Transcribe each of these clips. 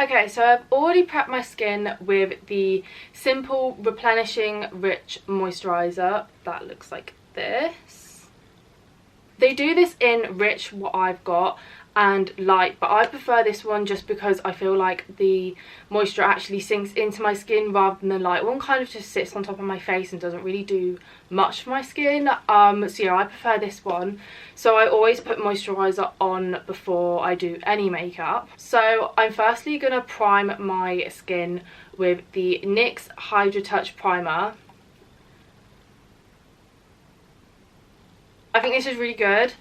Okay, so I've already prepped my skin with the Simple Replenishing Rich Moisturiser. That looks like this. They do this in Rich, what I've got, and Light, but I prefer this one just because I feel like the moisture actually sinks into my skin rather than the Light one kind of just sits on top of my face and doesn't really do much for my skin. So yeah, I prefer this one. So I always put moisturiser on before I do any makeup. So I'm firstly going to prime my skin with the NYX Hydra Touch Primer. I think this is really good.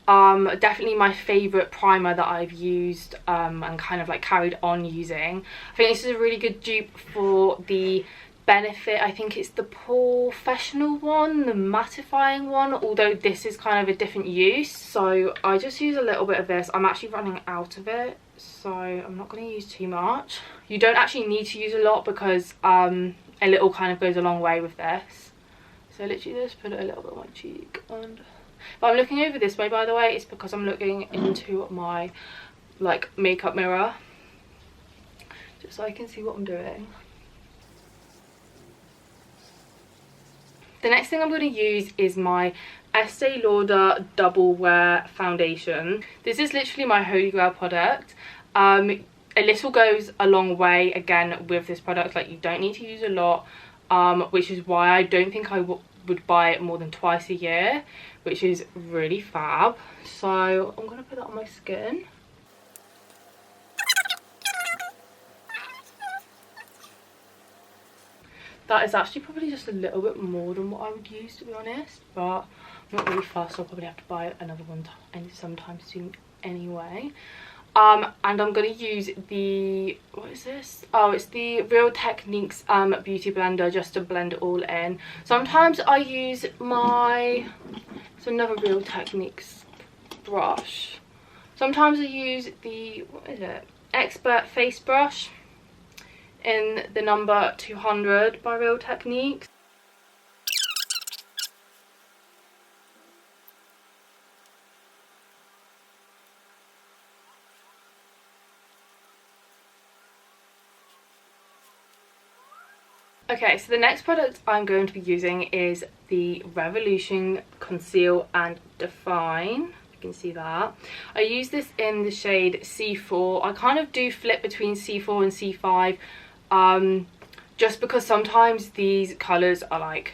Definitely my favourite primer that I've used and kind of like carried on using. I think this is a really good dupe for the Benefit. I think it's the Professional one, the mattifying one, although this is kind of a different use. So I just use a little bit of this. I'm actually running out of it, so I'm not going to use too much. You don't actually need to use a lot because a little kind of goes a long way with this. So literally just put it a little bit on my cheek. And if I'm looking over this way, by the way, it's because I'm looking into my like makeup mirror, just so I can see what I'm doing. The next thing I'm going to use is my Estee Lauder Double Wear Foundation. This is literally my holy grail product. A little goes a long way again with this product. Like, you don't need to use a lot, which is why I don't think I would buy it more than twice a year, which is really fab. So I'm going to put that on my skin. That is actually probably just a little bit more than what I would use, to be honest, but I'm not really fast, so I'll probably have to buy another one sometime soon anyway. And I'm going to use the, what is this? Oh, it's the Real Techniques Beauty Blender just to blend it all in. Sometimes I use my, it's another Real Techniques brush. Sometimes I use the, what is it? Expert Face Brush in the number 200 by Real Techniques. Okay, so the next product I'm going to be using is the Revolution Conceal and Define. You can see that. I use this in the shade C4. I kind of do flip between C4 and C5. Just because sometimes these colours are like,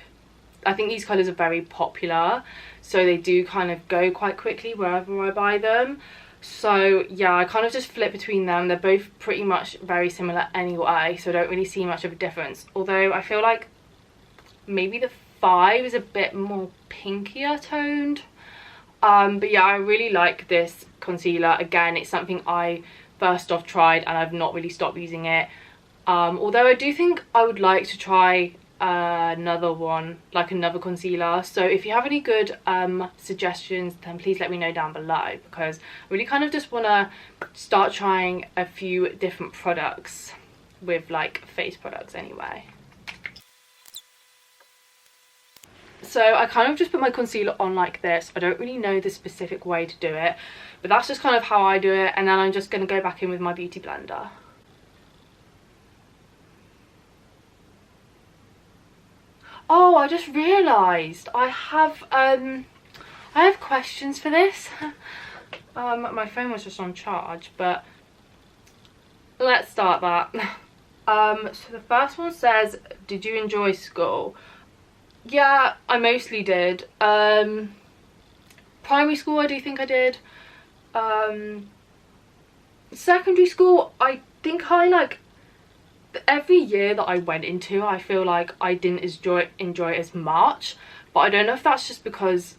I think these colours are very popular, so they do kind of go quite quickly wherever I buy them. So yeah, I kind of just flip between them. They're both pretty much very similar anyway, so I don't really see much of a difference, although I feel like maybe the 5 is a bit more pinkier toned. But yeah, I really like this concealer. Again, it's something I first off tried and I've not really stopped using it. Although I do think I would like to try another one, like another concealer. So if you have any good suggestions, then please let me know down below, because I really kind of just want to start trying a few different products with like face products anyway. So I kind of just put my concealer on like this. I don't really know the specific way to do it, but that's just kind of how I do it, and then I'm just going to go back in with my beauty blender. Oh, I just realised I have questions for this. My phone was just on charge, but let's start that. So the first one says, did you enjoy school? Yeah, I mostly did. Primary school, I do think I did. Secondary school, I think I like, every year that I went into, I feel like I didn't enjoy it as much, but I don't know if that's just because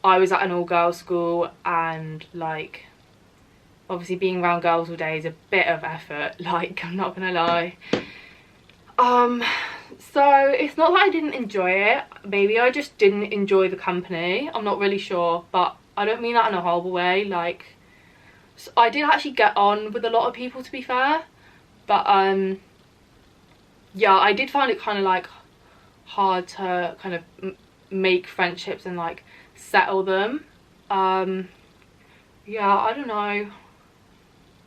I was at an all-girls school, and like obviously being around girls all day is a bit of effort, like, I'm not gonna lie. So it's not that I didn't enjoy it, maybe I just didn't enjoy the company. I'm not really sure, but I don't mean that in a horrible way. Like, so I did actually get on with a lot of people, to be fair. But yeah, I did find it kind of like hard to kind of make friendships and like settle them. Yeah, I don't know.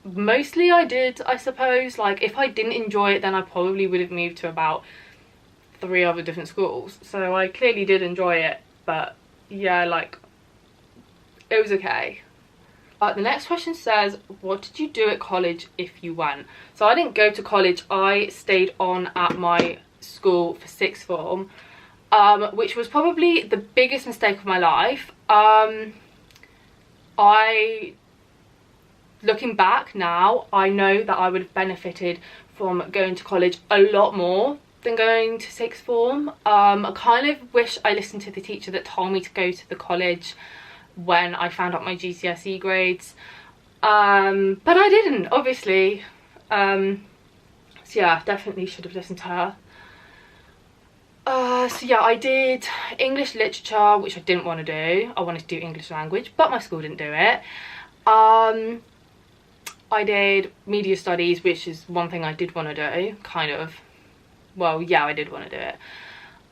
mostly I did, I suppose. Like, if I didn't enjoy it, then I probably would have moved to about 3 other different schools. So I clearly did enjoy it, but yeah, like, it was okay. The next question says, what did you do at college if you went? So I didn't go to college. I stayed on at my school for sixth form, which was probably the biggest mistake of my life. Looking back now, I know that I would have benefited from going to college a lot more than going to sixth form. I kind of wish I listened to the teacher that told me to go to the college when I found out my GCSE grades, but I didn't, obviously. So yeah, definitely should have listened to her. So yeah, I did English literature, which I didn't want to do. I wanted to do English language, but my school didn't do it. I did media studies, which is one thing I did want to do, kind of. Well, yeah, I did want to do it.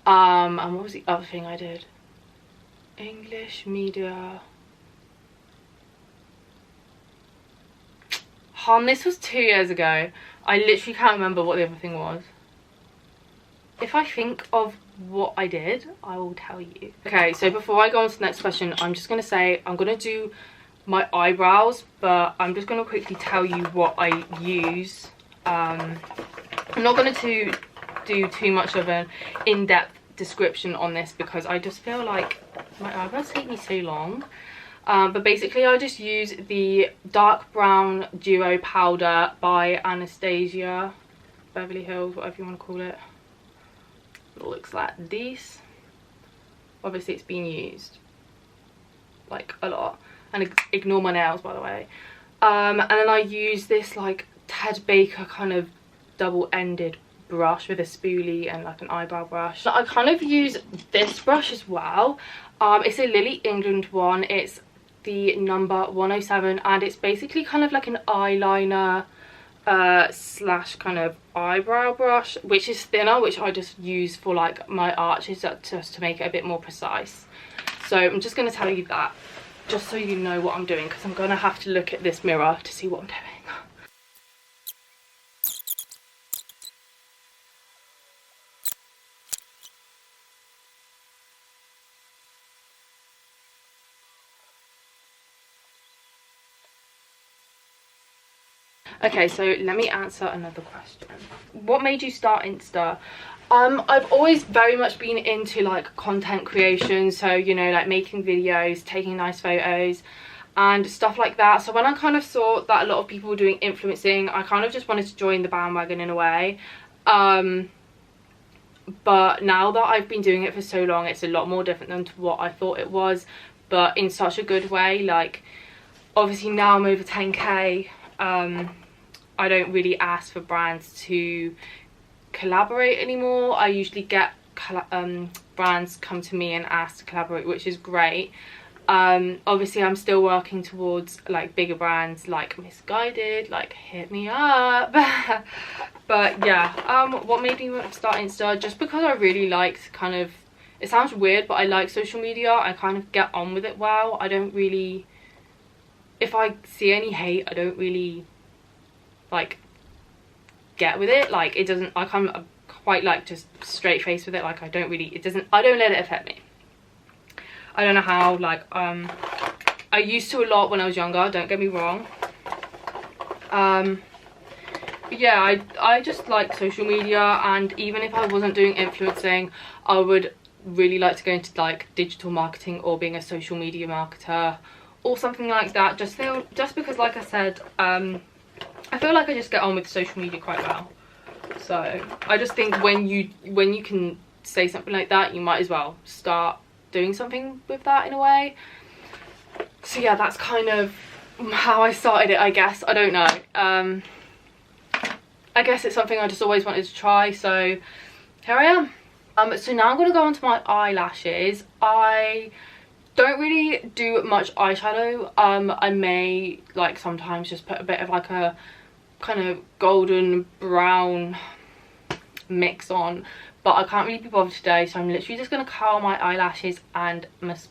And what was the other thing I did? English media. This was 2 years ago. I literally can't remember what the other thing was. If I think of what I did, I will tell you. Okay, so before I go on to the next question, I'm just going to say I'm going to do my eyebrows, but I'm just going to quickly tell you what I use. I'm not going to do too much of an in-depth description on this because I just feel like my eyebrows take me so long. But basically I just use the dark brown duo powder by Anastasia Beverly Hills, whatever you want to call it. It looks like this. Obviously it's been used like a lot, and ignore my nails, by the way. And then I use this like Ted Baker kind of double-ended brush with a spoolie and like an eyebrow brush. I kind of use this brush as well. It's a Lily England one. It's the number 107, and it's basically kind of like an eyeliner slash kind of eyebrow brush, which is thinner, which I just use for like my arches, just to make it a bit more precise. So I'm just going to tell you that, just so you know what I'm doing, because I'm going to have to look at this mirror to see what I'm doing. Okay, so let me answer another question. What made you start Insta? I've always very much been into like content creation, so you know, like making videos, taking nice photos and stuff like that. So when I kind of saw that a lot of people were doing influencing, I kind of just wanted to join the bandwagon in a way. But now that I've been doing it for so long, it's a lot more different than to what I thought it was, but in such a good way. Like, obviously now I'm over 10k. I don't really ask for brands to collaborate anymore. I usually get brands come to me and ask to collaborate, which is great. Obviously I'm still working towards like bigger brands like Misguided, like hit me up. But yeah, what made me want to start Insta? Just because I really liked kind of, it sounds weird, but I like social media. I kind of get on with it well. I don't really, if I see any hate, I don't really like get with it. Like, it doesn't, I'm quite like just straight face with it. Like, I don't really, I don't let it affect me. I don't know how. Like, I used to a lot when I was younger, don't get me wrong. But yeah, I just like social media, and even if I wasn't doing influencing, I would really like to go into like digital marketing or being a social media marketer or something like that. Just because, like I said, I feel like I just get on with social media quite well. So I just think when you can say something like that, you might as well start doing something with that in a way. So yeah, that's kind of how I started it, I guess. I don't know. I guess it's something I just always wanted to try, so here I am. So now I'm going to go on to my eyelashes. I don't really do much eyeshadow. I may like sometimes just put a bit of like a kind of golden brown mix on, but I can't really be bothered today, so I'm literally just going to curl my eyelashes and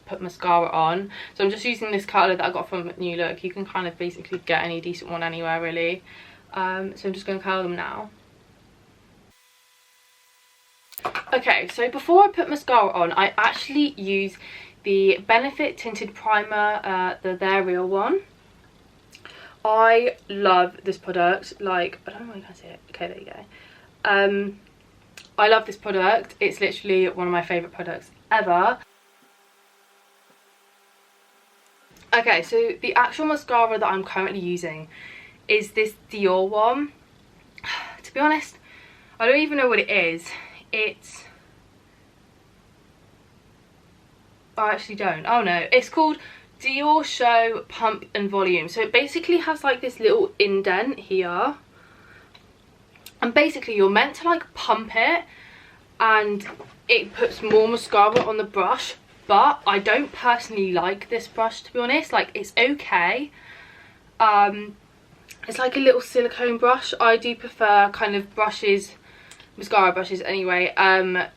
put mascara on. So I'm just using this curler that I got from New Look. You can kind of basically get any decent one anywhere really. So I'm just going to curl them now. Okay, so before I put mascara on, I actually use the Benefit Tinted Primer, the They're Real one. I love this product. Like, I don't know if you can see it. Okay, there you go. I love this product. It's literally one of my favourite products ever. Okay, so the actual mascara that I'm currently using is this Dior one. To be honest, I don't even know what it is. I actually don't. Oh no, it's called Dior Show Pump and Volume. So it basically has like this little indent here, and basically you're meant to like pump it and it puts more mascara on the brush, but I don't personally like this brush, to be honest. Like, it's okay. It's like a little silicone brush. I do prefer kind of brushes, mascara brushes anyway,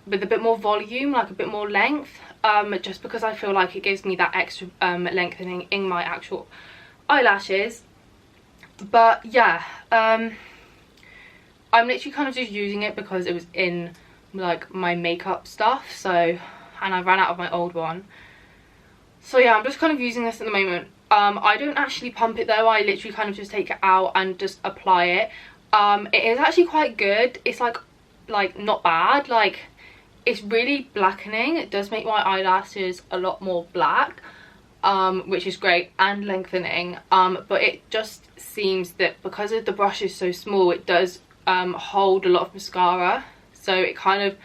with a bit more volume, like a bit more length, just because I feel like it gives me that extra lengthening in my actual eyelashes. But yeah, I'm literally kind of just using it because it was in like my makeup stuff, so, and I ran out of my old one. So yeah, I'm just kind of using this at the moment. I don't actually pump it though. I literally kind of just take it out and just apply it. It is actually quite good. It's like not bad. Like, it's really blackening. It does make my eyelashes a lot more black, which is great, and lengthening. But it just seems that because the brush is so small, it does hold a lot of mascara, so it kind of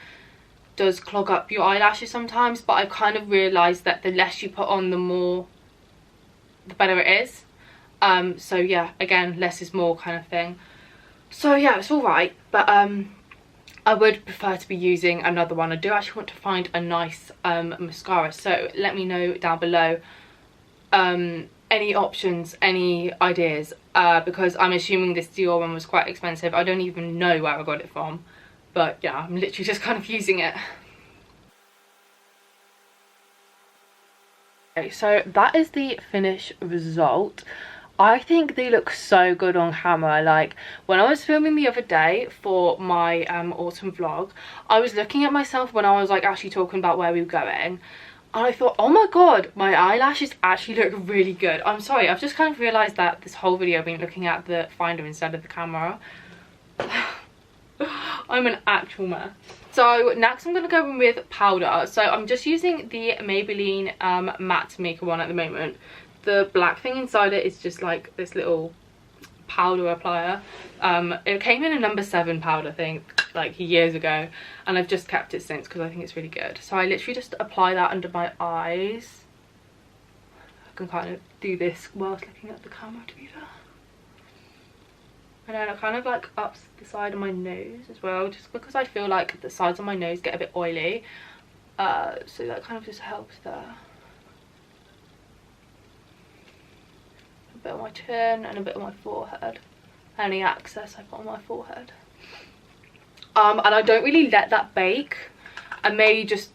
does clog up your eyelashes sometimes. But I've kind of realised that the less you put on, the better it is. So yeah, again, less is more kind of thing. So yeah, it's all right, but I would prefer to be using another one. I do actually want to find a nice mascara, so let me know down below any options, any ideas, because I'm assuming this Dior one was quite expensive. I don't even know where I got it from, but yeah, I'm literally just kind of using it. Okay, so that is the finished result. I think they look so good on camera. Like, when I was filming the other day for my autumn vlog, I was looking at myself when I was like actually talking about where we were going, and I thought, oh my god, my eyelashes actually look really good. I'm sorry, I've just kind of realised that this whole video I've been looking at the finder instead of the camera. I'm an actual mess. So next I'm going to go in with powder. So I'm just using the Maybelline matte maker one at the moment. The black thing inside it is just like this little powder applier. It came in a number 7 powder thing like years ago, and I've just kept it since because I think it's really good. So I literally just apply that under my eyes. I can kind of do this whilst looking at the camera, to be fair. And then I kind of like up the side of my nose as well, just because I feel like the sides of my nose get a bit oily. So that kind of just helps there. A bit on my chin and a bit on my forehead. Any excess I put on my forehead. And I don't really let that bake. I may just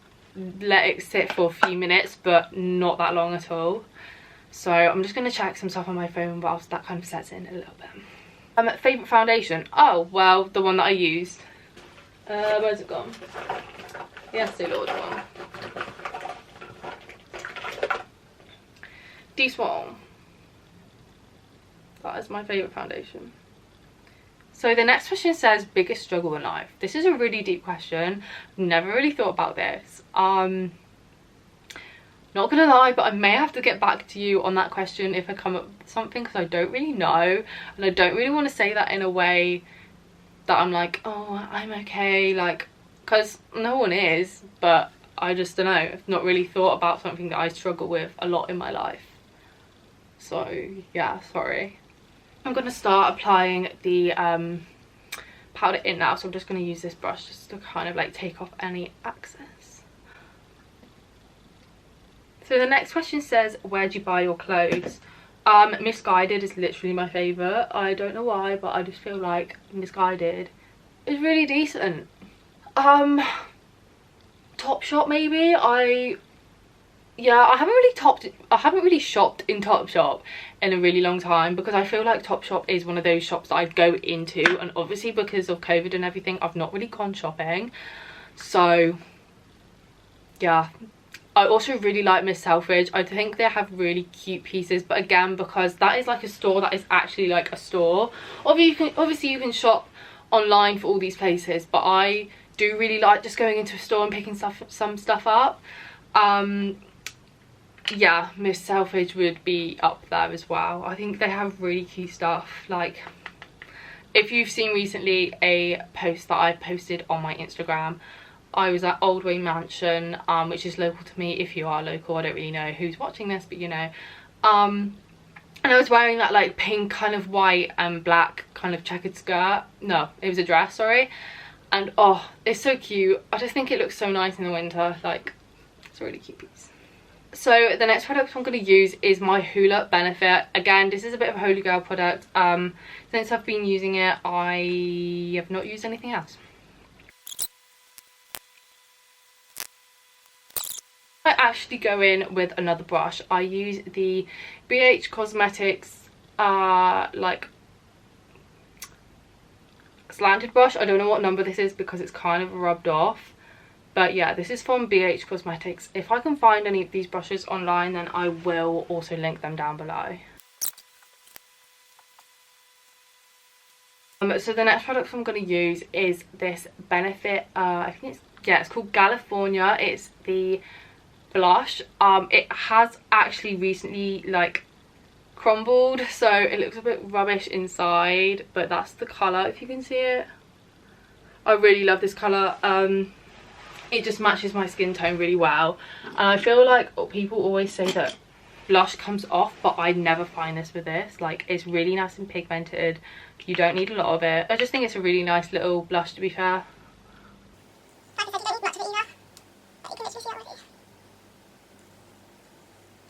let it sit for a few minutes, but not that long at all. So I'm just going to check some stuff on my phone whilst that kind of sets in a little bit. Favourite foundation? Oh, well, the one that I used. Where's it gone? The Estee Lauder one. D-Swall. That is my favourite foundation. So the next question says, biggest struggle in life. This is a really deep question. Never really thought about this. Not gonna lie, but I may have to get back to you on that question if I come up with something, because I don't really know, and I don't really want to say that in a way that I'm like, oh, I'm okay, like, because no one is, but I just don't know. I've not really thought about something that I struggle with a lot in my life. So yeah, sorry. I'm gonna start applying the powder in now, so I'm just gonna use this brush just to kind of like take off any excess. So the next question says, where do you buy your clothes? Missguided is literally my favourite. I don't know why, but I just feel like Missguided is really decent. Topshop maybe. Yeah, I haven't really shopped in Topshop in a really long time, because I feel like Topshop is one of those shops that I'd go into, and obviously because of COVID and everything, I've not really gone shopping. So yeah, I also really like Miss Selfridge. I think they have really cute pieces, but again, because that is like a store that is actually like a store. Obviously you can shop online for all these places, but I do really like just going into a store and picking some stuff up. Yeah, Miss Selfridge would be up there as well. I think they have really cute stuff. Like, if you've seen recently a post that I posted on my Instagram, I was at Oldway Mansion, which is local to me. If you are local, I don't really know who's watching this, but you know. And I was wearing that like pink kind of white and black kind of checkered skirt. No, it was a dress, sorry. And oh, it's so cute. I just think it looks so nice in the winter. Like, it's a really cute piece. So the next product I'm going to use is my Hoola Benefit. Again, this is a bit of a holy grail product. Since I've been using it, I have not used anything else. I actually go in with another brush. I use the BH Cosmetics like slanted brush. I don't know what number this is because it's kind of rubbed off. But yeah, this is from BH Cosmetics. If I can find any of these brushes online, then I will also link them down below. So the next product I'm going to use is this Benefit, I think it's called California. It's the blush. It has actually recently like crumbled, so it looks a bit rubbish inside, but that's the colour if you can see it. I really love this colour. It just matches my skin tone really well, and I feel like people always say that blush comes off, but I never find this with this. Like, it's really nice and pigmented. You don't need a lot of it. I just think it's a really nice little blush, to be fair.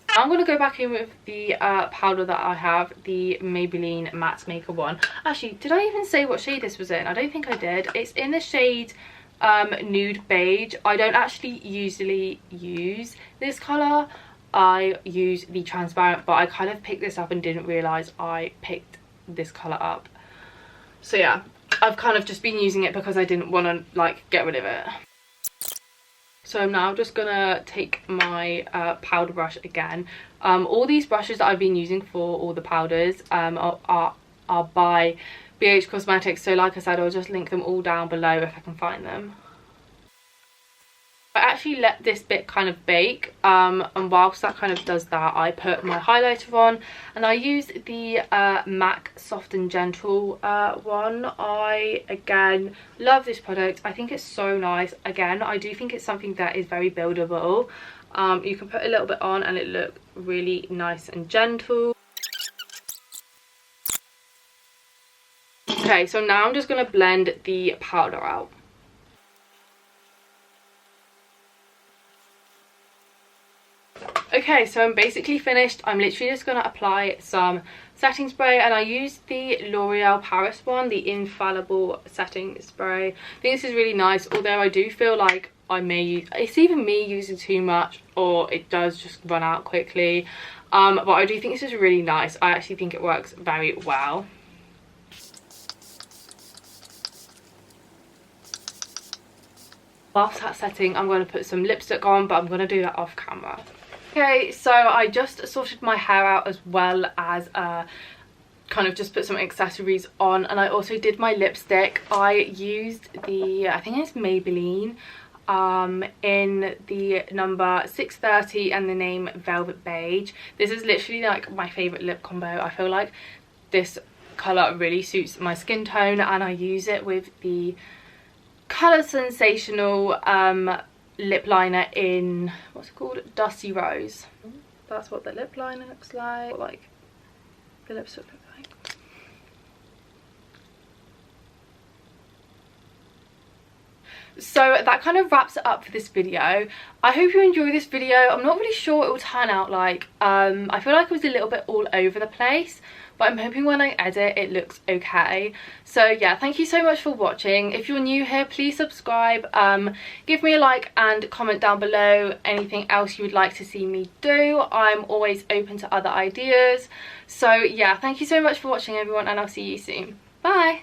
I'm going to go back in with the powder that I have, the Maybelline Matte Maker one. Actually, did I even say what shade this was in? I don't think I did. It's in the shade Nude Beige. I don't actually usually use this colour. I use the transparent, but I kind of picked this up and didn't realise I picked this colour up. So yeah, I've kind of just been using it because I didn't want to like get rid of it. So I'm now just gonna take my powder brush again. All these brushes that I've been using for all the powders are by BH Cosmetics. So like I said, I'll just link them all down below if I can find them. I actually let this bit kind of bake, and whilst that kind of does that, I put my highlighter on, and I use the MAC Soft and Gentle one. I, again, love this product. I think it's so nice. Again, I do think it's something that is very buildable. You can put a little bit on and it looks really nice and gentle. Okay, so now I'm just going to blend the powder out. Okay, so I'm basically finished. I'm literally just going to apply some setting spray, and I used the L'Oreal Paris one, the Infallible Setting Spray. I think this is really nice, although I do feel like I may use, it's either me using too much or it does just run out quickly. But I do think this is really nice. I actually think it works very well. Whilst that's setting, I'm going to put some lipstick on, but I'm going to do that off camera. Okay, so I just sorted my hair out as well as kind of just put some accessories on, and I also did my lipstick. I used the, I think it's Maybelline, in the number 630 and the name Velvet Beige. This is literally like my favourite lip combo. I feel like this colour really suits my skin tone, and I use it with the colour Sensational lip liner in, what's it called, Dusty Rose. That's what the lip liner looks like the lipstick looks like. So that kind of wraps it up for this video. I hope you enjoy this video. I'm not really sure what it will turn out like. I feel like it was a little bit all over the place, but I'm hoping when I edit it looks okay. So yeah, thank you so much for watching. If you're new here, please subscribe, give me a like and comment down below anything else you would like to see me do. I'm always open to other ideas. So yeah, thank you so much for watching everyone, and I'll see you soon. Bye.